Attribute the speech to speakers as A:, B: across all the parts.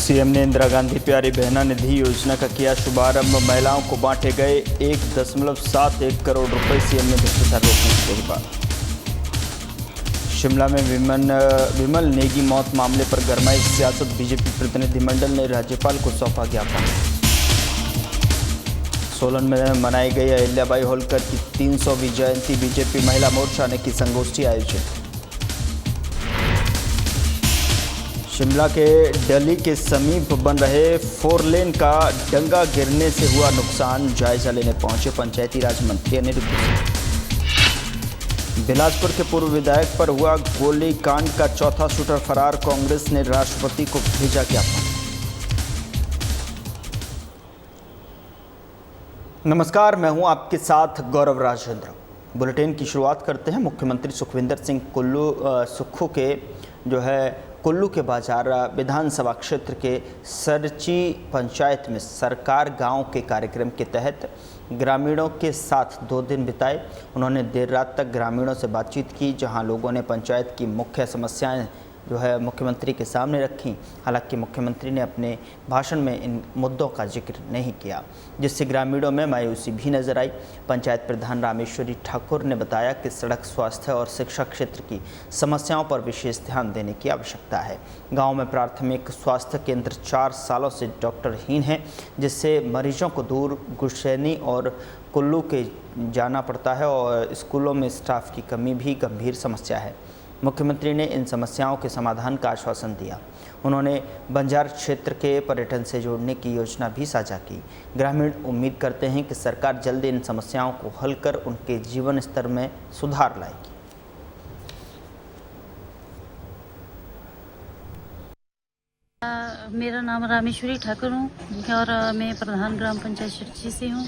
A: CM ने इंदिरा गांधी प्यारी बहना निधि योजना का किया शुभारंभ। महिलाओं को बांटे गए 1.71 करोड़ रुपए। सीएम ने भ्रष्टाचार रोकने की कही बात। शिमला में विमल नेगी मौत मामले पर गरमाई सियासत। बीजेपी प्रतिनिधिमंडल ने राज्यपाल को सौंपा ज्ञापन। सोलन में मनाई गई अहिल्याबाई होलकर की 300वीं जयंती। बीजेपी महिला मोर्चा ने की संगोष्ठी आयोजित। शिमला के डली के समीप बन रहे 4 लेन का डंगा गिरने से हुआ नुकसान। जायजा लेने पहुंचे पंचायती राज मंत्री अनिरुद्ध सिंह। बिलासपुर के पूर्व विधायक पर हुआ गोलीकांड का चौथा शूटर फरार। कांग्रेस ने राष्ट्रपति को भेजा ज्ञापन। नमस्कार, मैं हूं आपके साथ गौरव राजेंद्र। बुलेटिन की शुरुआत करते हैं। मुख्यमंत्री सुखविंदर सिंह सुक्खू के कुल्लू के बाजार विधानसभा क्षेत्र के सरची पंचायत में सरकार गांव के कार्यक्रम के तहत ग्रामीणों के साथ 2 दिन बिताए। उन्होंने देर रात तक ग्रामीणों से बातचीत की, जहां लोगों ने पंचायत की मुख्य समस्याएं मुख्यमंत्री के सामने रखी। हालांकि मुख्यमंत्री ने अपने भाषण में इन मुद्दों का जिक्र नहीं किया, जिससे ग्रामीणों में मायूसी भी नजर आई। पंचायत प्रधान रामेश्वरी ठाकुर ने बताया कि सड़क, स्वास्थ्य और शिक्षा क्षेत्र की समस्याओं पर विशेष ध्यान देने की आवश्यकता है। गांव में प्राथमिक स्वास्थ्य केंद्र 4 सालों से डॉक्टरहीन है, जिससे मरीजों को दूर गुशैनी और कुल्लू के जाना पड़ता है और स्कूलों में स्टाफ की कमी भी गंभीर समस्या है। मुख्यमंत्री ने इन समस्याओं के समाधान का आश्वासन दिया। उन्होंने बंजार क्षेत्र के पर्यटन से जोड़ने की योजना भी साझा की। ग्रामीण उम्मीद करते हैं कि सरकार जल्द इन समस्याओं को हल कर उनके जीवन स्तर में सुधार लाएगी।
B: मेरा नाम रामेश्वरी ठाकुर हूँ और मैं प्रधान ग्राम पंचायत सरची से हूँ।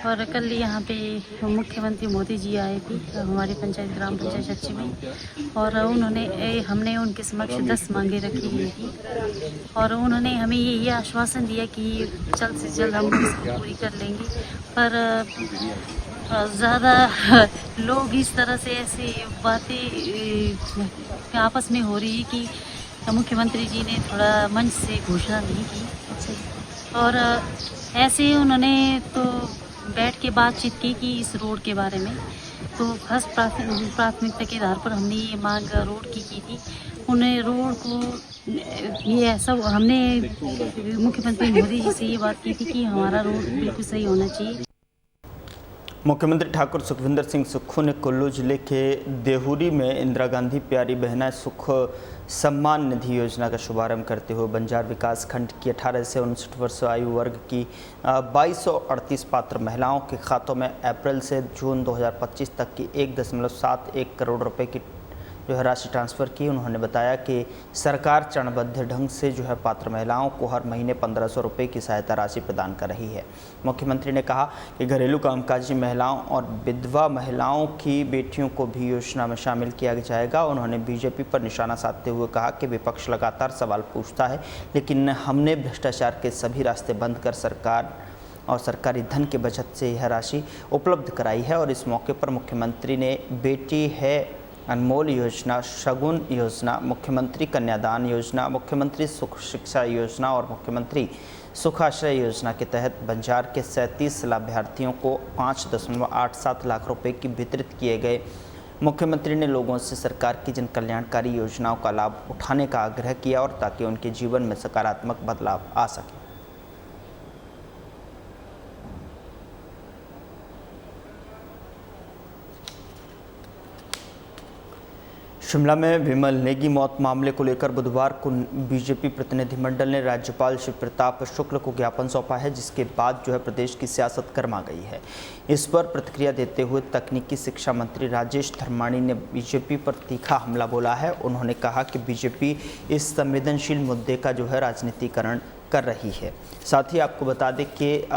B: और कल यहाँ पे मुख्यमंत्री मोदी जी आए थे हमारी पंचायत ग्राम पंचायत सरची में, और हमने उनके समक्ष 10 मांगे रखी हुई थी और उन्होंने हमें ये आश्वासन दिया कि जल्द से जल्द हम इसको पूरी कर लेंगे। पर ज़्यादा लोग इस तरह से ऐसी बातें आपस में हो रही है कि मुख्यमंत्री जी ने थोड़ा मंच से घोषणा नहीं की और ऐसे उन्होंने तो बैठ के बातचीत की कि इस रोड के बारे में। तो फर्स्ट प्राथमिकता के आधार पर हमने ये मांग रोड की थी। उन्हें रोड को ये ऐसा हमने मुख्यमंत्री मोदी जी से ये बात की थी कि हमारा रोड बिल्कुल सही होना चाहिए।
A: मुख्यमंत्री ठाकुर सुखविंदर सिंह सुक्खू ने कुल्लू जिले के देहुरी में इंदिरा गांधी प्यारी बहना सुख सम्मान निधि योजना का शुभारंभ करते हुए बंजार विकास खंड की 18 से 59 वर्ष आयु वर्ग की 2238 पात्र महिलाओं के खातों में अप्रैल से जून 2025 तक की 1.71 करोड़ रुपए की राशि ट्रांसफ़र की। उन्होंने बताया कि सरकार चरणबद्ध ढंग से पात्र महिलाओं को हर महीने 1500 रुपये की सहायता राशि प्रदान कर रही है। मुख्यमंत्री ने कहा कि घरेलू कामकाजी महिलाओं और विधवा महिलाओं की बेटियों को भी योजना में शामिल किया जाएगा। उन्होंने बीजेपी पर निशाना साधते हुए कहा कि विपक्ष लगातार सवाल पूछता है, लेकिन हमने भ्रष्टाचार के सभी रास्ते बंद कर सरकार और सरकारी धन के बचत से यह राशि उपलब्ध कराई है। और इस मौके पर मुख्यमंत्री ने बेटी है अनमोल योजना, शगुन योजना, मुख्यमंत्री कन्यादान योजना, मुख्यमंत्री सुख शिक्षा योजना और मुख्यमंत्री सुखाश्रय योजना के तहत बंजार के 37 लाभार्थियों को 5.87 लाख रुपए की वितरित किए गए। मुख्यमंत्री ने लोगों से सरकार की जन कल्याणकारी योजनाओं का लाभ उठाने का आग्रह किया और ताकि उनके जीवन में सकारात्मक बदलाव आ सके। शिमला में विमल नेगी मौत मामले को लेकर बुधवार को बीजेपी प्रतिनिधिमंडल ने राज्यपाल शिव प्रताप शुक्ल को ज्ञापन सौंपा है, जिसके बाद प्रदेश की सियासत गर्मा गई है। इस पर प्रतिक्रिया देते हुए तकनीकी शिक्षा मंत्री राजेश धर्माणी ने बीजेपी पर तीखा हमला बोला है। उन्होंने कहा कि बीजेपी इस संवेदनशील मुद्दे का राजनीतिकरण कर रही है। साथ ही आपको बता दें कि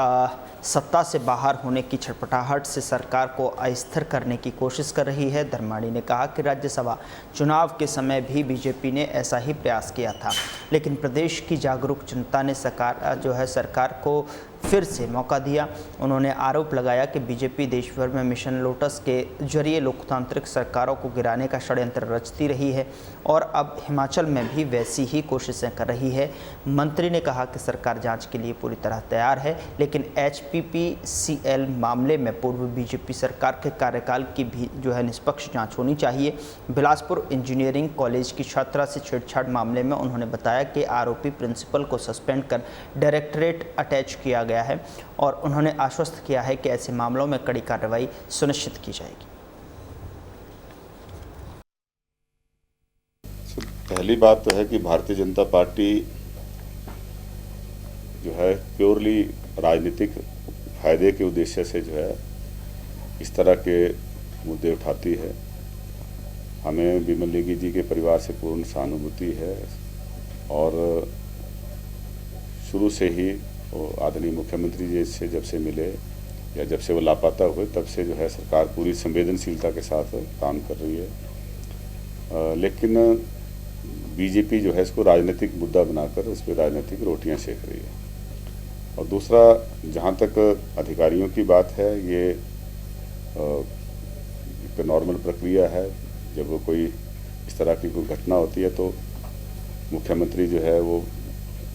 A: सत्ता से बाहर होने की छटपटाहट से सरकार को अस्थिर करने की कोशिश कर रही है। धर्माणी ने कहा कि राज्यसभा चुनाव के समय भी बीजेपी ने ऐसा ही प्रयास किया था, लेकिन प्रदेश की जागरूक जनता ने सरकार को फिर से मौका दिया। उन्होंने आरोप लगाया कि बीजेपी देश भर में मिशन लोटस के जरिए लोकतांत्रिक सरकारों को गिराने का षड्यंत्र रचती रही है और अब हिमाचल में भी वैसी ही कोशिशें कर रही है। मंत्री ने कहा कि सरकार जांच के लिए पूरी तरह तैयार है, लेकिन HPPCL मामले में पूर्व बीजेपी सरकार के कार्यकाल की भी निष्पक्ष जाँच होनी चाहिए। बिलासपुर इंजीनियरिंग कॉलेज की छात्रा से छेड़छाड़ मामले में उन्होंने बताया कि आरोपी प्रिंसिपल को सस्पेंड कर डायरेक्टरेट अटैच किया गया है और उन्होंने आश्वस्त किया है कि ऐसे मामलों में कड़ी कार्रवाई सुनिश्चित की जाएगी।
C: पहली बात तो है कि भारतीय जनता पार्टी जो है प्योरली राजनीतिक फायदे के उद्देश्य से जो है इस तरह के मुद्दे उठाती है। हमें बिमल नेगी जी के परिवार से पूर्ण सहानुभूति है और शुरू से ही वो आदरणीय मुख्यमंत्री जी से जब से मिले या जब से वो लापता हुए तब से जो है सरकार पूरी संवेदनशीलता के साथ काम कर रही है। लेकिन बीजेपी जो है इसको राजनीतिक मुद्दा बनाकर उस पर राजनीतिक रोटियां सेक रही है। और दूसरा, जहाँ तक अधिकारियों की बात है, ये एक नॉर्मल प्रक्रिया है। जब कोई इस तरह की कोई घटना होती है तो मुख्यमंत्री जो है वो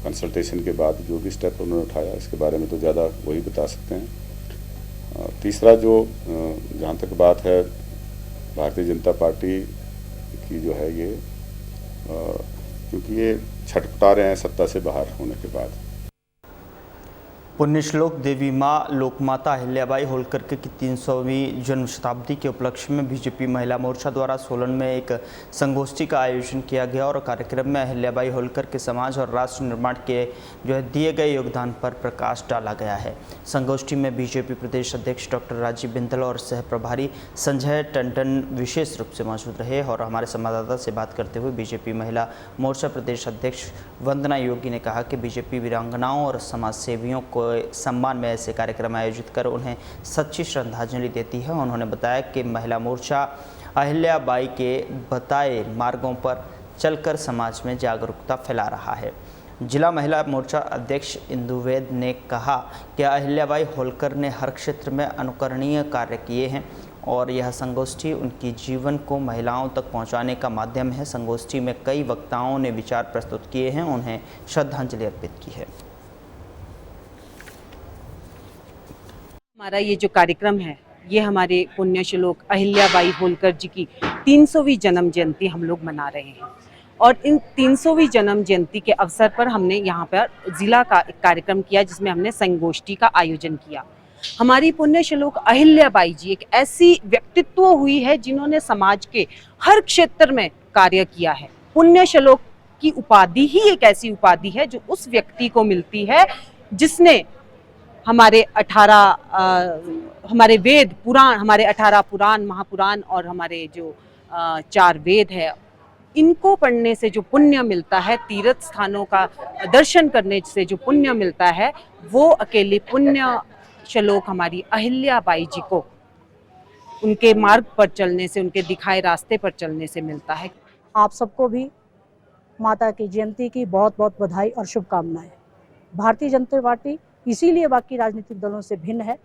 C: कंसल्टेशन के बाद जो भी स्टेप उन्होंने उठाया इसके बारे में तो ज़्यादा वही बता सकते हैं। तीसरा, जो जहाँ तक बात है भारतीय जनता पार्टी की जो है ये क्योंकि ये छटपटा रहे हैं सत्ता से बाहर होने के बाद।
A: पुण्यश्लोक देवी माँ लोकमाता अहिल्याबाई होलकर की 300वीं जन्म शताब्दी के उपलक्ष्य में बीजेपी महिला मोर्चा द्वारा सोलन में एक संगोष्ठी का आयोजन किया गया और कार्यक्रम में अहिल्याबाई होलकर के समाज और राष्ट्र निर्माण के दिए गए योगदान पर प्रकाश डाला गया है। संगोष्ठी में बीजेपी प्रदेश अध्यक्ष डॉक्टर राजीव बिंदल और सह प्रभारी संजय टंडन विशेष रूप से मौजूद रहे और हमारे संवाददाता से बात करते हुए बीजेपी महिला मोर्चा प्रदेश अध्यक्ष वंदना योगी ने कहा कि बीजेपी वीरांगनाओं और समाज सेवियों को सम्मान में ऐसे कार्यक्रम आयोजित कर उन्हें सच्ची श्रद्धांजलि देती है। उन्होंने बताया कि महिला मोर्चा अहिल्याबाई के बताए मार्गों पर चलकर समाज में जागरूकता फैला रहा है। जिला महिला मोर्चा अध्यक्ष इंदु वैद ने कहा कि अहिल्याबाई होलकर ने हर क्षेत्र में अनुकरणीय कार्य किए हैं और यह संगोष्ठी उनकी जीवन को महिलाओं तक पहुंचाने का माध्यम है। संगोष्ठी में कई वक्ताओं ने विचार प्रस्तुत किए हैं, उन्हें श्रद्धांजलि अर्पित की है।
D: हमारा ये जो कार्यक्रम है ये हमारे पुण्यश्लोक अहिल्याबाई होलकर जी की 300वीं जन्म जयंती हम लोग मना रहे हैं और इन 300वीं जन्म जयंती के अवसर पर हमने यहाँ पर जिला का एक कार्यक्रम किया जिसमें हमने संगोष्ठी का आयोजन किया। हमारी पुण्यश्लोक अहिल्याबाई जी एक ऐसी व्यक्तित्व हुई है जिन्होंने समाज के हर क्षेत्र में कार्य किया है। पुण्यश्लोक की उपाधि ही एक ऐसी उपाधि है जो उस व्यक्ति को मिलती है जिसने हमारे 18 पुराण महापुराण और हमारे जो 4 वेद है इनको पढ़ने से जो पुण्य मिलता है, तीर्थ स्थानों का दर्शन करने से जो पुण्य मिलता है, वो अकेले पुण्य श्लोक हमारी अहिल्याबाई जी को उनके मार्ग पर चलने से, उनके दिखाए रास्ते पर चलने से मिलता है।
E: आप सबको भी माता की जयंती की बहुत बहुत बधाई और शुभकामनाएं। भारतीय जनता पार्टी इसीलिए बाकी राजनीतिक दलों से भिन्न है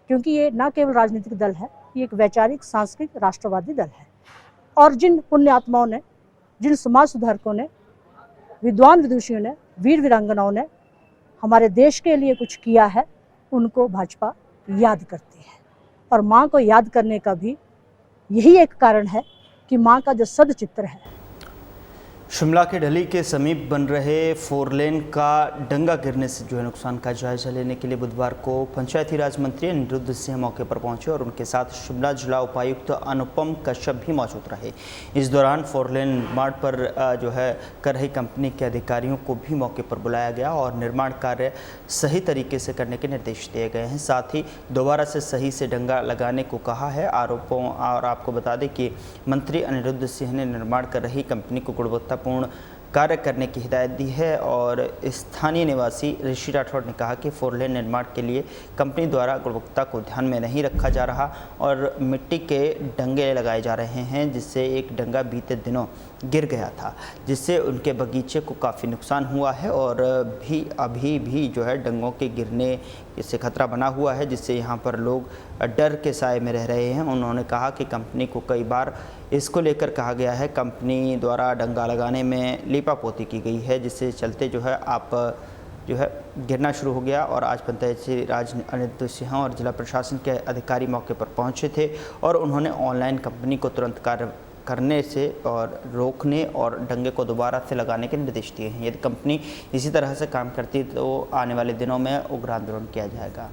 E: क्योंकि ये न केवल राजनीतिक दल है, ये एक वैचारिक सांस्कृतिक राष्ट्रवादी दल है। और जिन पुण्य आत्माओं ने, जिन समाज सुधारकों ने, विद्वान विदुषियों ने, वीर वीरांगनाओं ने हमारे देश के लिए कुछ किया है, उनको भाजपा याद करती है। और माँ को याद करने का भी यही एक कारण है कि माँ का जो सदचित्र है।
A: शिमला के ढली के समीप बन रहे 4 लेन का डंगा गिरने से नुकसान का जायजा लेने के लिए बुधवार को पंचायती राज मंत्री अनिरुद्ध सिंह मौके पर पहुंचे और उनके साथ शिमला जिला उपायुक्त अनुपम कश्यप भी मौजूद रहे। इस दौरान 4 लेन निर्माण पर कर रही कंपनी के अधिकारियों को भी मौके पर बुलाया गया और निर्माण कार्य सही तरीके से करने के निर्देश दिए गए हैं। साथ ही दोबारा से सही से डंगा लगाने को कहा है। आरोपों और आपको बता दें कि मंत्री अनिरुद्ध सिंह ने निर्माण कर रही कंपनी को गुणवत्तापूर्ण कार्य करने की हिदायत दी है। और स्थानीय निवासी ऋषि राठौड़ ने कहा कि 4 लेन निर्माण के लिए कंपनी द्वारा गुणवत्ता को ध्यान में नहीं रखा जा रहा और मिट्टी के डंगे लगाए जा रहे हैं, जिससे एक डंगा बीते दिनों गिर गया था, जिससे उनके बगीचे को काफ़ी नुकसान हुआ है और अभी भी जो है डंगों के गिरने से खतरा बना हुआ है, जिससे यहाँ पर लोग डर के साए में रह रहे हैं। उन्होंने कहा कि कंपनी को कई बार इसको लेकर कहा गया है, कंपनी द्वारा डंगा लगाने में लीपापोती की गई है, जिससे चलते जो है आप जो है गिरना शुरू हो गया। और आज पंचायती राज अनिरुद्ध सिंह और जिला प्रशासन के अधिकारी मौके पर पहुंचे थे और उन्होंने ऑनलाइन कंपनी को तुरंत कार्य करने से और रोकने और डंगे को दोबारा से लगाने के निर्देश दिए हैं। यदि कंपनी इसी तरह से काम करती है तो आने वाले दिनों में उग्र आंदोलन किया जाएगा।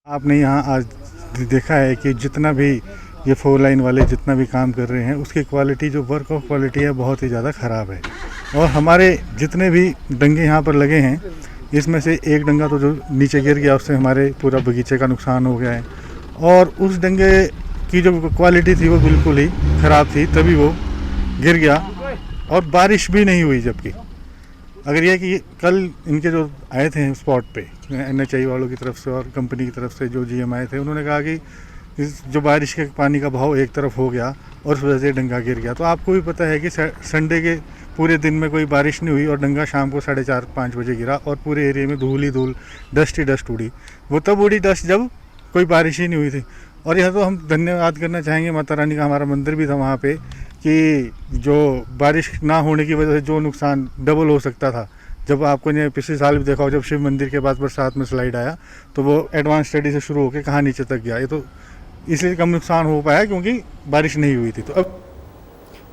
F: आपने यहाँ आज देखा है कि जितना भी ये 4 लाइन वाले जितना भी काम कर रहे हैं उसकी क्वालिटी, जो वर्क ऑफ क्वालिटी है, बहुत ही ज़्यादा ख़राब है। और हमारे जितने भी डंगे यहाँ पर लगे हैं, इसमें से एक डंगा तो जो नीचे गिर गया, उससे हमारे पूरा बगीचे का नुकसान हो गया है। और उस डंगे की जो क्वालिटी थी वो बिल्कुल ही ख़राब थी, तभी वो गिर गया और बारिश भी नहीं हुई। जबकि अगर यह कि कल इनके जो आए थे स्पॉट पे NHI वालों की तरफ से और कंपनी की तरफ से जो GM आए थे, उन्होंने कहा कि जो बारिश के पानी का बहाव एक तरफ हो गया और उस वजह से डंगा गिर गया। तो आपको भी पता है कि संडे के पूरे दिन में कोई बारिश नहीं हुई और डंगा शाम को 4:30-5 बजे गिरा और पूरे एरिया में धूल ही धूल, डस्ट ही डस्ट उड़ी। वो तब उड़ी डस्ट जब कोई बारिश ही नहीं हुई थी। और यह तो हम धन्यवाद करना चाहेंगे माता रानी का, हमारा मंदिर भी था वहाँ पे, कि जो बारिश ना होने की वजह से जो नुकसान डबल हो सकता था, जब आपको ने पिछले साल भी देखा हो, जब शिव मंदिर के पास बरसात में स्लाइड आया तो वो एडवांस स्टडी से शुरू होकर कहाँ नीचे तक गया। ये तो इसलिए कम नुकसान हो पाया क्योंकि बारिश नहीं हुई थी। तो अब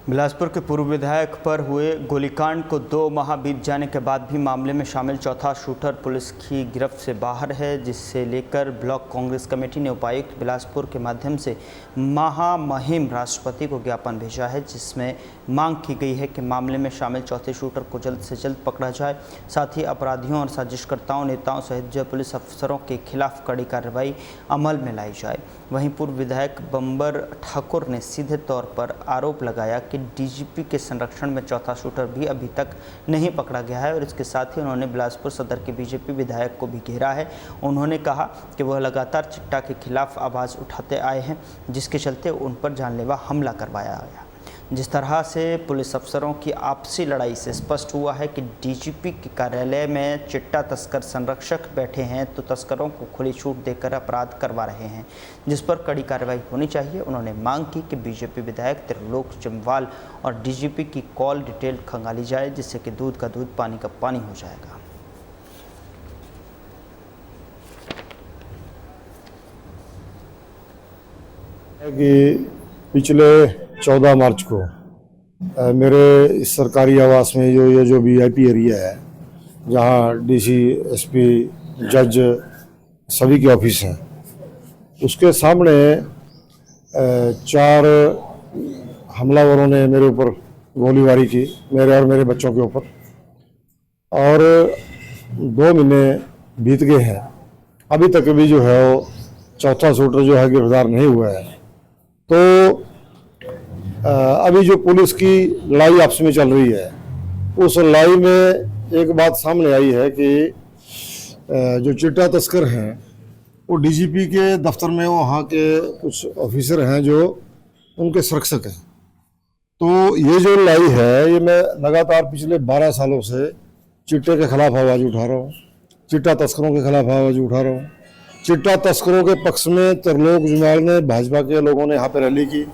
A: बिलासपुर के पूर्व विधायक पर हुए गोलीकांड को 2 माह बीत जाने के बाद भी मामले में शामिल चौथा शूटर पुलिस की गिरफ्त से बाहर है, जिससे लेकर ब्लॉक कांग्रेस कमेटी ने उपायुक्त बिलासपुर के माध्यम से महामहिम राष्ट्रपति को ज्ञापन भेजा है, जिसमें मांग की गई है कि मामले में शामिल चौथे शूटर को जल्द से जल्द पकड़ा जाए। साथ ही अपराधियों और साजिशकर्ताओं, नेताओं सहित जो पुलिस अफसरों के खिलाफ कड़ी कार्रवाई अमल में लाई जाए। वहीं पूर्व विधायक बंबर ठाकुर ने सीधे तौर पर आरोप लगाया कि DGP के संरक्षण में चौथा शूटर भी अभी तक नहीं पकड़ा गया है और इसके साथ ही उन्होंने बिलासपुर सदर के BJP विधायक को भी घेरा है। उन्होंने कहा कि वह लगातार चिट्टा के खिलाफ आवाज़ उठाते आए हैं, जिसके चलते उन पर जानलेवा हमला करवाया गया। जिस तरह से पुलिस अफसरों की आपसी लड़ाई से स्पष्ट हुआ है कि DGP के कार्यालय में चिट्टा तस्कर संरक्षक बैठे हैं तो तस्करों को खुली छूट देकर अपराध करवा रहे हैं, जिस पर कड़ी कार्रवाई होनी चाहिए। उन्होंने मांग की कि BJP विधायक त्रिलोक जम्वाल और DGP की कॉल डिटेल खंगाली जाए, जिससे कि दूध का दूध पानी का पानी हो जाएगा।
G: कि पिछले 14 मार्च को मेरे इस सरकारी आवास में ये जो VIP एरिया है, जहाँ DC, SP, जज सभी के ऑफिस हैं, उसके सामने 4 हमलावरों ने मेरे ऊपर गोलीबारी की, मेरे और मेरे बच्चों के ऊपर। और 2 महीने बीत गए हैं, अभी तक भी जो है वो चौथा शूटर जो है गिरफ्तार नहीं हुआ है। तो अभी जो पुलिस की लड़ाई आपस में चल रही है, उस लड़ाई में एक बात सामने आई है कि जो चिट्टा तस्कर हैं वो DGP के दफ्तर में वहाँ के कुछ ऑफिसर हैं जो उनके संरक्षक हैं। तो ये जो लड़ाई है, ये मैं लगातार पिछले 12 सालों से चिट्टे के खिलाफ आवाज़ उठा रहा हूँ, चिट्टा तस्करों के खिलाफ आवाज़ उठा रहा हूँ। चिट्टा तस्करों के पक्ष में त्रिलोक जम्वाल ने, भाजपा के लोगों ने यहाँ पे रैली की।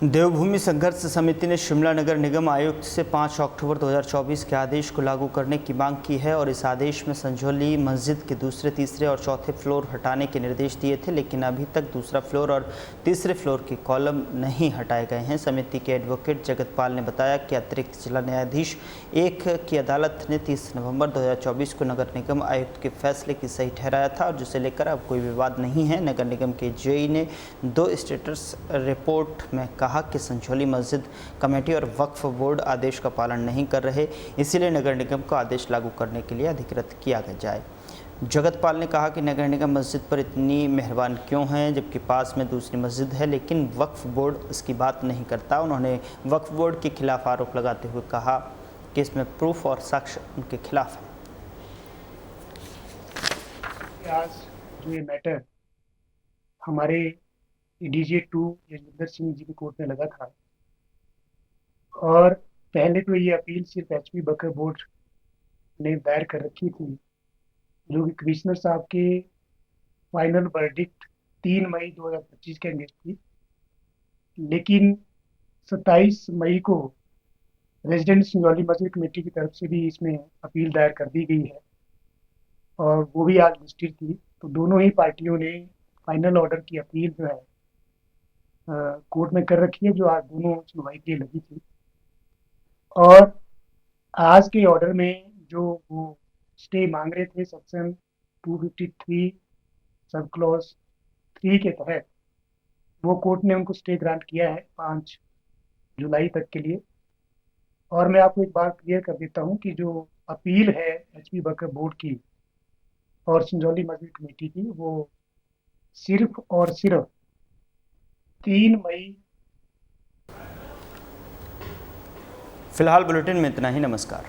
A: देवभूमि संघर्ष समिति ने शिमला नगर निगम आयुक्त से 5 अक्टूबर 2024 के आदेश को लागू करने की मांग की है और इस आदेश में संजौली मस्जिद के दूसरे, तीसरे और चौथे फ्लोर हटाने के निर्देश दिए थे, लेकिन अभी तक दूसरा फ्लोर और तीसरे फ्लोर के कॉलम नहीं हटाए गए हैं। समिति के एडवोकेट जगतपाल ने बताया कि अतिरिक्त जिला न्यायाधीश 1 की अदालत ने 30 नवंबर 2024 को नगर निगम आयुक्त के फैसले की सही ठहराया था और जिसे लेकर अब कोई विवाद नहीं है। नगर निगम के JE ने 2 स्टेटस रिपोर्ट में कहा कि संजौली मस्जिद कमेटी और वक्फ बोर्ड आदेश का पालन नहीं कर रहे, इसीलिए नगर निगम को आदेश लागू करने के लिए अधिकृत किया जाए। जगतपाल ने कहा कि नगर निगम मस्जिद पर इतनी मेहरबान क्यों हैं जबकि पास में दूसरी मस्जिद है, लेकिन वक्फ बोर्ड इसकी बात नहीं करता। उन्होंने वक्फ बोर्ड के खिलाफ आरोप लगाते हुए कहा कि इसमें प्रूफ और साक्ष्य उनके खिलाफ है।
H: आज जो ये मैटर हमारे डीजे 2 यशविंदर सिंह जी की कोर्ट में लगा था, और पहले तो ये अपील सिर्फ एचपी बकर बोर्ड ने दायर कर रखी थी, जो कि कमिश्नर साहब के फाइनल वर्डिक्ट 3 मई 2025 के अगेंस्ट थी। लेकिन 27 मई को रेजिडेंट सिंगरौली मस्जिद कमेटी की तरफ से भी इसमें अपील दायर कर दी गई है, और वो भी आज लिस्टेड थी। तो दोनों ही पार्टियों ने फाइनल ऑर्डर की अपील जो है कोर्ट में कर रखी है, जो आज दोनों सुनवाई के लिए लगी थी। और आज के ऑर्डर में जो वो स्टे मांग रहे थे सेक्शन 253 सब क्लॉज 3 के तहत, वो कोर्ट ने उनको स्टे ग्रांट किया है 5 जुलाई तक के लिए। और मैं आपको एक बात क्लियर कर देता हूं कि जो अपील है एचपी बकर बोर्ड की और सिंगरौली मस्जिद कमेटी की, वो सिर्फ और सिर्फ 3 मई।
A: फिलहाल बुलेटिन में इतना ही। नमस्कार।